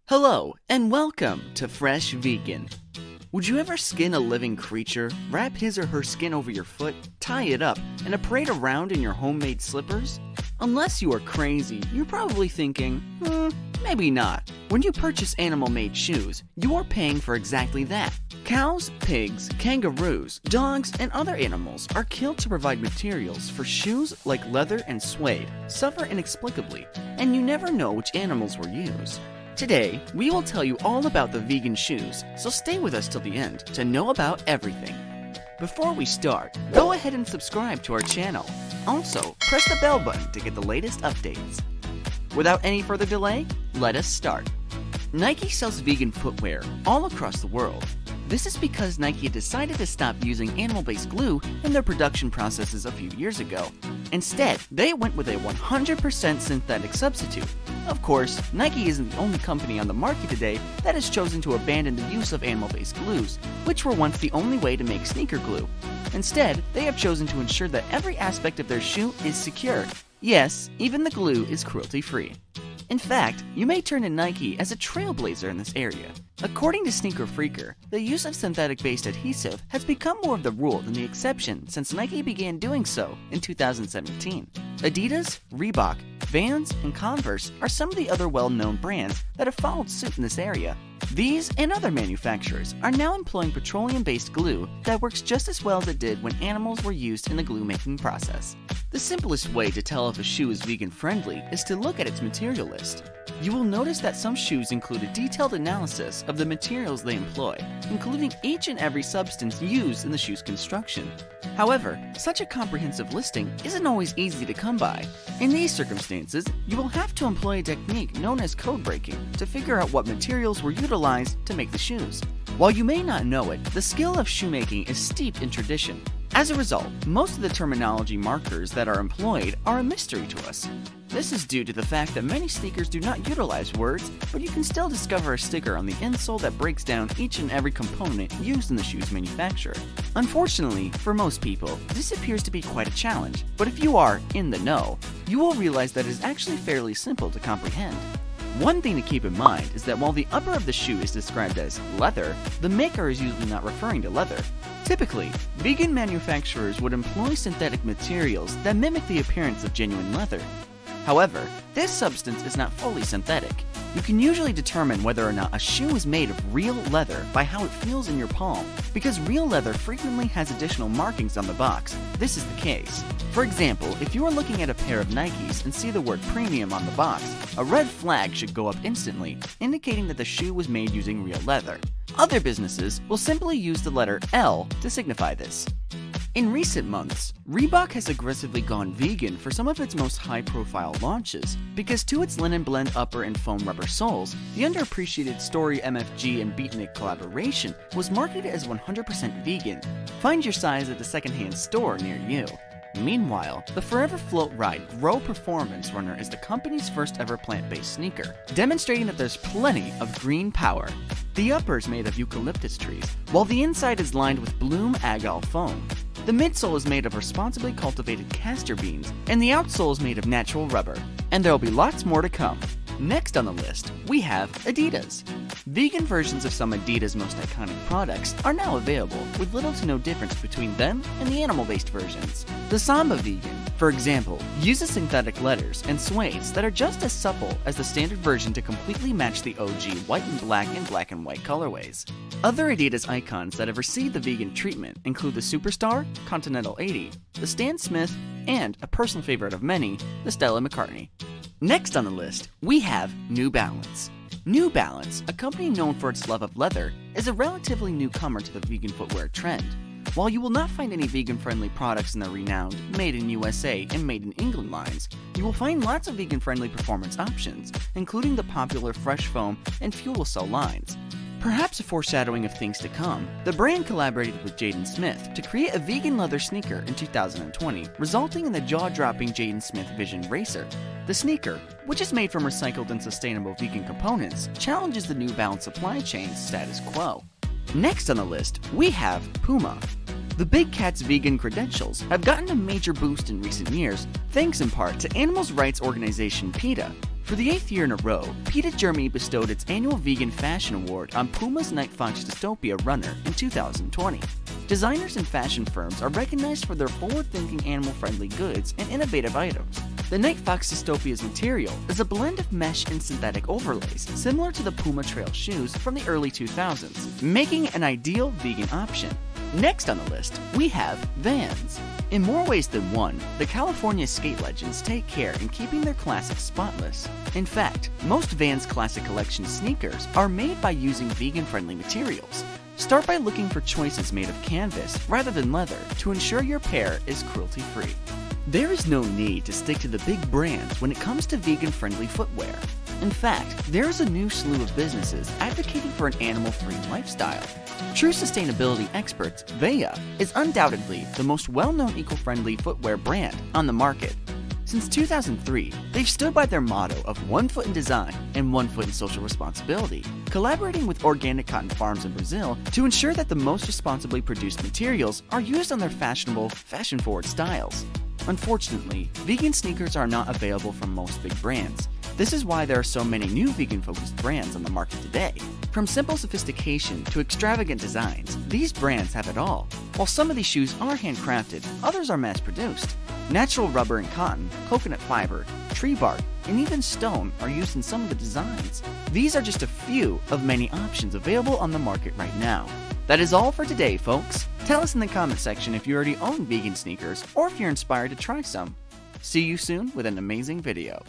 Hello, and welcome to Fresh Vegan. Would you ever skin a living creature, wrap his or her skin over your foot, tie it up, and parade around in your homemade slippers? Unless you are crazy, you're probably thinking, maybe not. When you purchase animal-made shoes, you are paying for exactly that. Cows, pigs, kangaroos, dogs, and other animals are killed to provide materials for shoes like leather and suede suffer inexplicably, and you never know which animals were used. Today, we will tell you all about the vegan shoes, so stay with us till the end to know about everything. Before we start, go ahead and subscribe to our channel. Also, press the bell button to get the latest updates. Without any further delay, let us start. Nike sells vegan footwear all across the world. This is because Nike decided to stop using animal-based glue in their production processes a few years ago. Instead, they went with a 100% synthetic substitute. Of course, Nike isn't the only company on the market today that has chosen to abandon the use of animal-based glues, which were once the only way to make sneaker glue. Instead, they have chosen to ensure that every aspect of their shoe is secure. Yes, even the glue is cruelty-free. In fact, you may turn to Nike as a trailblazer in this area. According to Sneaker Freaker, the use of synthetic-based adhesive has become more of the rule than the exception since Nike began doing so in 2017. Adidas, Reebok, Vans, and Converse are some of the other well-known brands that have followed suit in this area. These and other manufacturers are now employing petroleum-based glue that works just as well as it did when animals were used in the glue-making process. The simplest way to tell if a shoe is vegan-friendly is to look at its material list. You will notice that some shoes include a detailed analysis of the materials they employ, including each and every substance used in the shoe's construction. However, such a comprehensive listing isn't always easy to come by. In these circumstances, you will have to employ a technique known as code breaking to figure out what materials were utilized to make the shoes. While you may not know it, the skill of shoemaking is steeped in tradition. As a result, most of the terminology markers that are employed are a mystery to us. This is due to the fact that many sneakers do not utilize words, but you can still discover a sticker on the insole that breaks down each and every component used in the shoe's manufacture. Unfortunately, for most people, this appears to be quite a challenge, but if you are in the know, you will realize that it is actually fairly simple to comprehend. One thing to keep in mind is that while the upper of the shoe is described as leather, the maker is usually not referring to leather. Typically, vegan manufacturers would employ synthetic materials that mimic the appearance of genuine leather. However, this substance is not fully synthetic. You can usually determine whether or not a shoe is made of real leather by how it feels in your palm, because real leather frequently has additional markings on the box. This is the case. For example, if you are looking at a pair of Nikes and see the word premium on the box, a red flag should go up instantly, indicating that the shoe was made using real leather. Other businesses will simply use the letter L to signify this. In recent months, Reebok has aggressively gone vegan for some of its most high-profile launches, because to its linen blend upper and foam rubber soles, the underappreciated Story MFG and Beatnik collaboration was marketed as 100% vegan. Find your size at the secondhand store near you. Meanwhile, the Forever Float Ride Grow Performance Runner is the company's first ever plant-based sneaker, demonstrating that there's plenty of green power. The upper is made of eucalyptus trees, while the inside is lined with Bloom Agall foam. The midsole is made of responsibly cultivated castor beans, and the outsole is made of natural rubber. And there will be lots more to come. Next on the list, we have Adidas. Vegan versions of some Adidas' most iconic products are now available, with little to no difference between them and the animal-based versions. The Samba Vegan, for example, uses synthetic leathers and suedes that are just as supple as the standard version to completely match the OG white and black and white colorways. Other Adidas icons that have received the vegan treatment include the Superstar, Continental 80, the Stan Smith, and, a personal favorite of many, the Stella McCartney. Next on the list, we have New Balance. New Balance, a company known for its love of leather, is a relatively newcomer to the vegan footwear trend. While you will not find any vegan-friendly products in the renowned Made in USA and Made in England lines, you will find lots of vegan-friendly performance options, including the popular Fresh Foam and Fuel Cell lines. Perhaps a foreshadowing of things to come, the brand collaborated with Jaden Smith to create a vegan leather sneaker in 2020, resulting in the jaw-dropping Jaden Smith Vision Racer. The sneaker, which is made from recycled and sustainable vegan components, challenges the New Balance supply chain's status quo. Next on the list, we have Puma. The Big Cat's vegan credentials have gotten a major boost in recent years, thanks in part to animal rights organization PETA. For the 8th year in a row, PETA Germany bestowed its annual Vegan Fashion Award on Puma's Night Fox Dystopia runner in 2020. Designers and fashion firms are recognized for their forward-thinking animal-friendly goods and innovative items. The Night Fox Dystopia's material is a blend of mesh and synthetic overlays, similar to the Puma trail shoes from the early 2000s, making an ideal vegan option. Next on the list, we have Vans. In more ways than one, the California skate legends take care in keeping their classics spotless. In fact, most Vans Classic Collection sneakers are made by using vegan-friendly materials. Start by looking for choices made of canvas rather than leather to ensure your pair is cruelty-free. There is no need to stick to the big brands when it comes to vegan-friendly footwear. In fact, there is a new slew of businesses advocating for an animal-free lifestyle. True sustainability experts, Veya is undoubtedly the most well-known eco-friendly footwear brand on the market. Since 2003, they've stood by their motto of 1 foot in design and 1 foot in social responsibility, collaborating with organic cotton farms in Brazil to ensure that the most responsibly produced materials are used on their fashionable, fashion-forward styles. Unfortunately, vegan sneakers are not available from most big brands. This is why there are so many new vegan-focused brands on the market today. From simple sophistication to extravagant designs, these brands have it all. While some of these shoes are handcrafted, others are mass-produced. Natural rubber and cotton, coconut fiber, tree bark, and even stone are used in some of the designs. These are just a few of many options available on the market right now. That is all for today, folks. Tell us in the comment section if you already own vegan sneakers or if you're inspired to try some. See you soon with an amazing video.